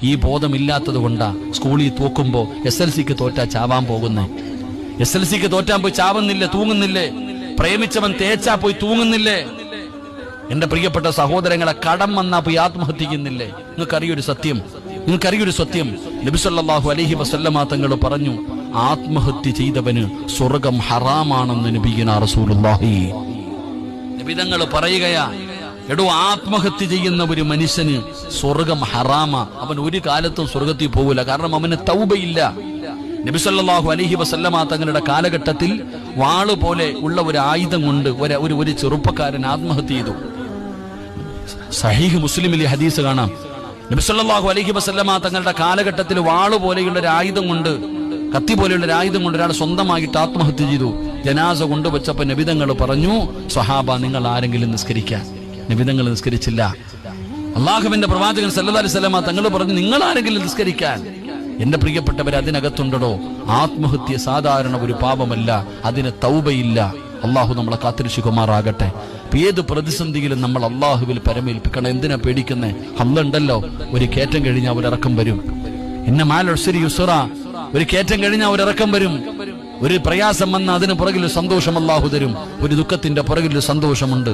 ഈ ബോധമില്ലാത്തത് കൊണ്ടാ സ്കൂളിൽ തോക്കുമ്പോ SLCക്ക് തോറ്റാ ചാവാൻ പോകുന്നേ. SLCക്ക് തോറ്റാൻ പോയി ചാവുന്നില്ലേ, തൂങ്ങുന്നില്ലേ? പ്രേമിച്ചവൻ തേച്ചാ പോയി തൂങ്ങുന്നില്ലേ? എന്റെ പ്രിയപ്പെട്ട സഹോദരങ്ങളെ, കടം വന്നാ പോയി ആത്മഹത്യക്കുന്നില്ലേ? നിങ്ങൾക്കറിയൊരു സത്യം, നബി സല്ലല്ലാഹു അലൈഹി വസല്ലമ തങ്ങൾ പറഞ്ഞു, ആത്മഹത്യ ചെയ്തവന് സ്വർഗം ഹറാമാണെന്ന് നബിയുനാ റസൂലുള്ളാഹി. നബി തങ്ങൾ പറയുകയാ, എടോ, ആത്മഹത്യ ചെയ്യുന്ന ഒരു മനുഷ്യന് സ്വർഗം ഹറാമാ. അവൻ ഒരു കാലത്തും സ്വർഗത്തിൽ പോകില്ല. കാരണം അവന് തൗബയില്ല. നബി സല്ലല്ലാഹു അലൈഹി വസല്ലമ തങ്ങളുടെ കാലഘട്ടത്തിൽ വാള് പോലെ ഉള്ള ഒരു ആയുധം കൊണ്ട് ഒരു ചെറുപ്പക്കാരൻ ആത്മഹത്യ ചെയ്തു. സഹീഹ് മുസ്ലിമിലെ ഹദീസ് കാണാം. നബി സല്ലല്ലാഹു അലൈഹി വസല്ലമ തങ്ങളുടെ കാലഘട്ടത്തിൽ വാള് പോലെയുള്ള ഒരു ആയുധം കൊണ്ട്, കത്തി പോലെയുള്ള ഒരു ആയുധം കൊണ്ട് ഒരാൾ സ്വന്തമായിട്ട് ആത്മഹത്യ ചെയ്തു. ജനാസ കൊണ്ടുവച്ചപ്പോ നബിതങ്ങൾ പറഞ്ഞു, സ്വഹാബ, നിങ്ങൾ ആരെങ്കിലും നിസ്കരിക്കാൻ. നബിതങ്ങൾ നിസ്കരിച്ചില്ല. അള്ളാഹുവിന്റെ പ്രവാചകൻ സല്ലല്ലാഹു അലൈഹി വസല്ലമ തങ്ങൾ പറഞ്ഞു, നിങ്ങൾ ആരെങ്കിലും നിസ്കരിക്കാൻ. എന്റെ പ്രിയപ്പെട്ടവർ, അതിനകത്തുണ്ടോ ആത്മഹത്യ സാധാരണ ഒരു പാപമല്ല, അതിന് തൗബയില്ല. അള്ളാഹു നമ്മളെ കാത്തിരക്ഷിക്കുമാറാകട്ടെ. ഏത് പ്രതിസന്ധിയിലും നമ്മൾ അള്ളാഹുവിൽ പരമേൽപ്പിക്കണം. എന്തിനാ പേടിക്കുന്നേ? അള്ളണ്ടല്ലോ, ഒരു കയറ്റം കഴിഞ്ഞാൽ ഒരിറക്കം വരും. ഇന്ന മാൽ ഉസ്രി യുസ്റ, ഒരു കയറ്റം കഴിഞ്ഞാൽ ഒരിറക്കം വരും. ഒരു പ്രയാസം വന്നാൽ അതിന് പുറകിൽ സന്തോഷം അള്ളാഹു തരും. ഒരു ദുഃഖത്തിന്റെ പുറകിൽ സന്തോഷമുണ്ട്.